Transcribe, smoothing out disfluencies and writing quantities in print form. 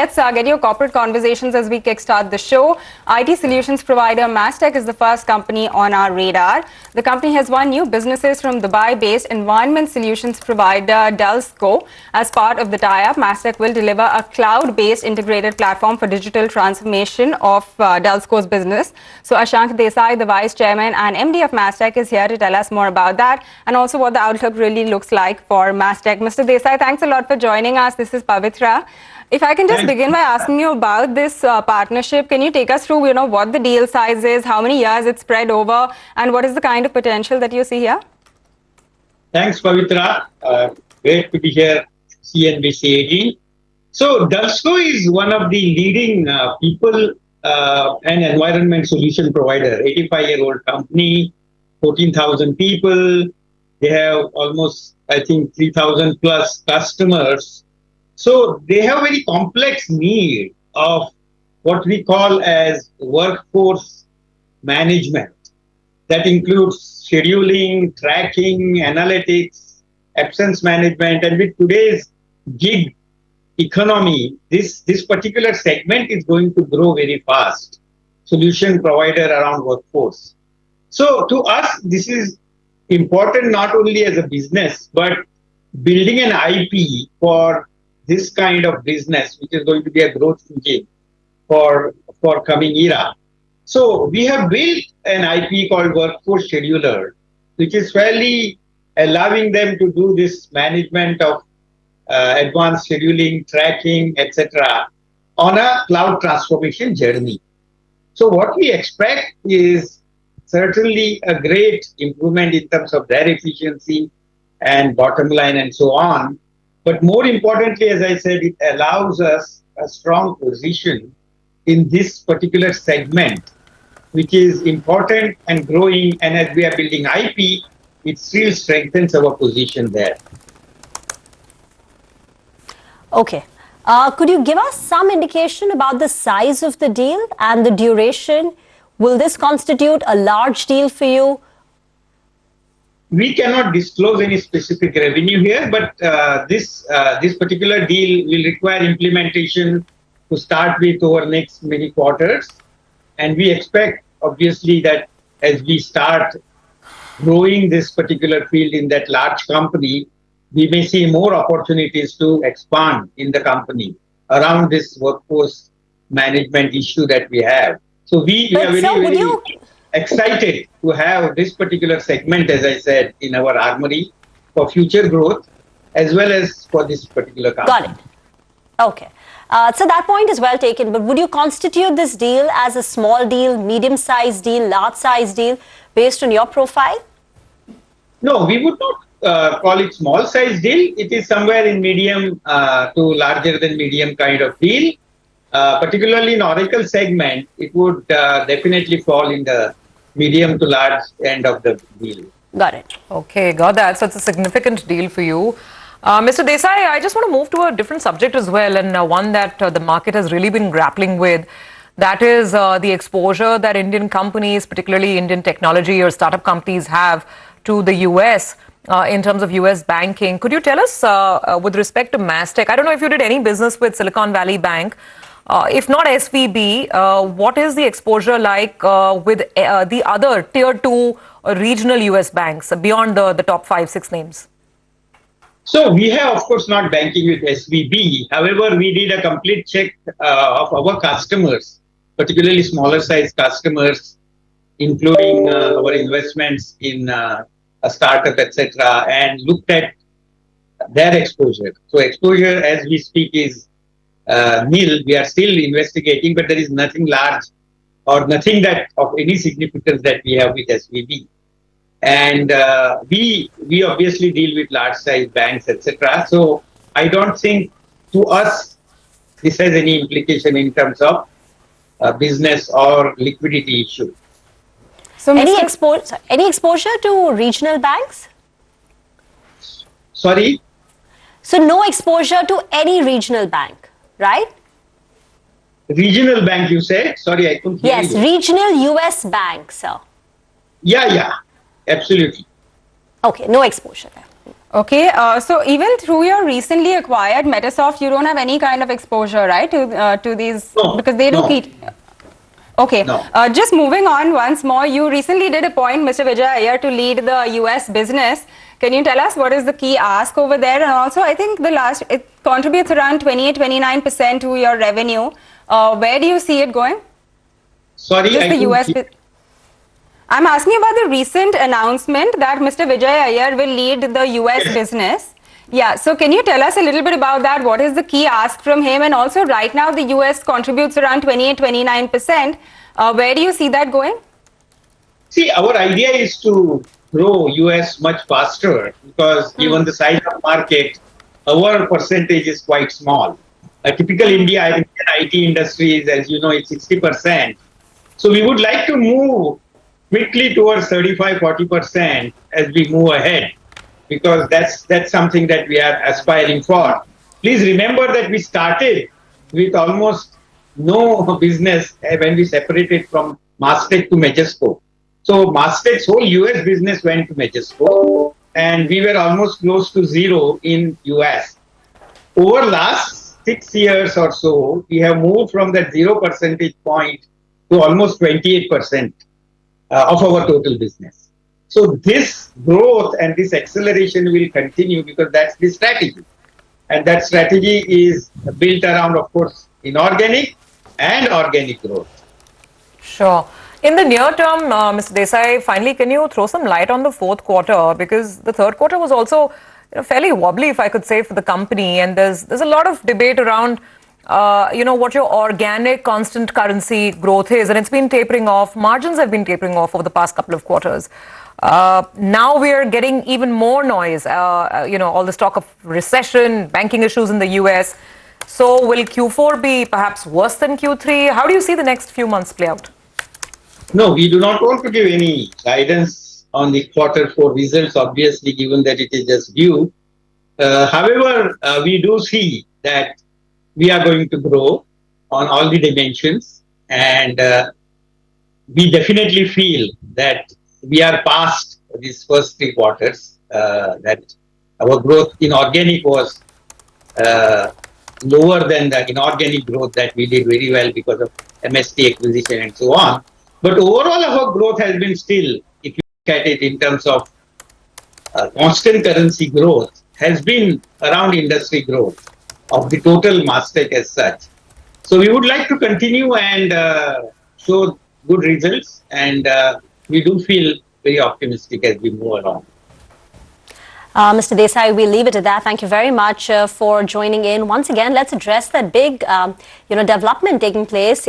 let's get your corporate conversations as we kickstart the show. IT solutions provider Mastek is the first company on our radar. The company has won new businesses from Dubai-based environment solutions provider Dulsco. As part of the tie-up, Mastek will deliver a cloud-based integrated platform for digital transformation of Dulsco's business. So Ashank Desai, the Vice Chairman and MD of Mastek, is here to tell us more about that and also what the outlook really looks like for Mastek. Mr. Desai, thanks a lot for joining us. This is Pavitra. If I can just begin by asking you about this partnership, can you take us through, what the deal size is, how many years it's spread over, and what is the kind of potential that you see here? Thanks, Pavitra. Great to be here, CNBC 18. So, Dulsco is one of the leading people and environment solution provider, 85-year-old company, 14,000 people. They have almost, I think, 3,000 plus customers. So they have very complex need of what we call as workforce management. That includes scheduling, tracking, analytics, absence management. And with today's gig economy, this particular segment is going to grow very fast. Solution provider around workforce. So to us, this is important not only as a business, but building an IP for this kind of business, which is going to be a growth engine for coming era. So we have built an IP called Workforce Scheduler, which is fairly allowing them to do this management of advanced scheduling, tracking, etc. on a cloud transformation journey. So what we expect is certainly a great improvement in terms of their efficiency and bottom line and so on. But more importantly, as I said, it allows us a strong position in this particular segment, which is important and growing. And as we are building IP, it still strengthens our position there. Okay. Could you give us some indication about the size of the deal and the duration? Will this constitute a large deal for you? We cannot disclose any specific revenue here, but this particular deal will require implementation to start with over next many quarters. And we expect, obviously, that as we start growing this particular field in that large company, we may see more opportunities to expand in the company around this workforce management issue that we have. So we are very excited to have this particular segment, as I said, in our armory for future growth, as well as for this particular company. Got it. Okay. So that point is well taken, but would you constitute this deal as a small deal, medium-sized deal, large-sized deal, based on your profile? No, we would not call it small-sized deal. It is somewhere in medium to larger than medium kind of deal. Particularly in Oracle segment, it would definitely fall in the medium to large end of the deal. Got it. Okay, got that. So it's a significant deal for you. Mr. Desai, I just want to move to a different subject as well, and one that the market has really been grappling with. That is the exposure that Indian companies, particularly Indian technology or startup companies, have to the US in terms of US banking. Could you tell us with respect to Mastek? I don't know if you did any business with Silicon Valley Bank. If not SVB, what is the exposure like with the other tier 2 regional US banks beyond the top 5-6 names? So we have, of course, not banking with SVB. However, we did a complete check of our customers, particularly smaller size customers, including our investments in a startup, etc., and looked at their exposure. So exposure, as we speak, is nil. We are still investigating, but there is nothing large or nothing that of any significance that we have with SVB. And we obviously deal with large size banks, etc. So I don't think to us this has any implication in terms of business or liquidity issue. So any exposure to regional banks? Sorry? So no exposure to any regional bank, right? Regional bank, you said? Sorry, I couldn't hear you. Yes, regional US bank, sir. Yeah, absolutely. Okay, no exposure there. Okay, so even through your recently acquired Metasoft, you don't have any kind of exposure, right, to these, No, because they do no, keep. Okay, no. just moving on once more, you recently did appoint Mr. Vijay Iyer to lead the US business. Can you tell us what is the key ask over there? And also, I think it contributes around 28-29% to your revenue. Where do you see it going? Sorry, Just I the couldn't US. hear. I'm asking about the recent announcement that Mr. Vijay Iyer will lead the US Yes. business. Yeah, so can you tell us a little bit about that? What is the key ask from him? And also, right now, the US contributes around 28-29%. Where do you see that going? See, our idea is to grow US much faster because given the size of market, our percentage is quite small. A typical India, I think, IT industry is, as you know, it's 60%. So we would like to move quickly towards 35-40% as we move ahead, because that's something that we are aspiring for. Please remember that we started with almost no business when we separated from Mastek to Majesco. So Mastek's whole US business went to Majesco, and we were almost close to zero in US. Over last 6 years or so, we have moved from that 0 percentage point to almost 28% of our total business. So this growth and this acceleration will continue because that's the strategy. And that strategy is built around, of course, inorganic and organic growth. Sure. In the near term, Mr. Desai, finally, can you throw some light on the fourth quarter? Because the third quarter was also fairly wobbly, if I could say, for the company. And there's a lot of debate around, what your organic constant currency growth is. And it's been tapering off. Margins have been tapering off over the past couple of quarters. Now we're getting even more noise, all this talk of recession, banking issues in the US. So will Q4 be perhaps worse than Q3? How do you see the next few months play out? No, we do not want to give any guidance on the quarter four results, obviously, given that it is just due. However, we do see that we are going to grow on all the dimensions, and we definitely feel that we are past these first 3 quarters, that our growth in organic was lower than the inorganic growth that we did very well because of MST acquisition and so on. But overall, our growth has been still, if you look at it in terms of constant currency growth, has been around industry growth of the total Mastek as such. So we would like to continue and show good results, and we do feel very optimistic as we move along. Mr. Desai, we'll leave it at that. Thank you very much for joining in. Once again, let's address that big, development taking place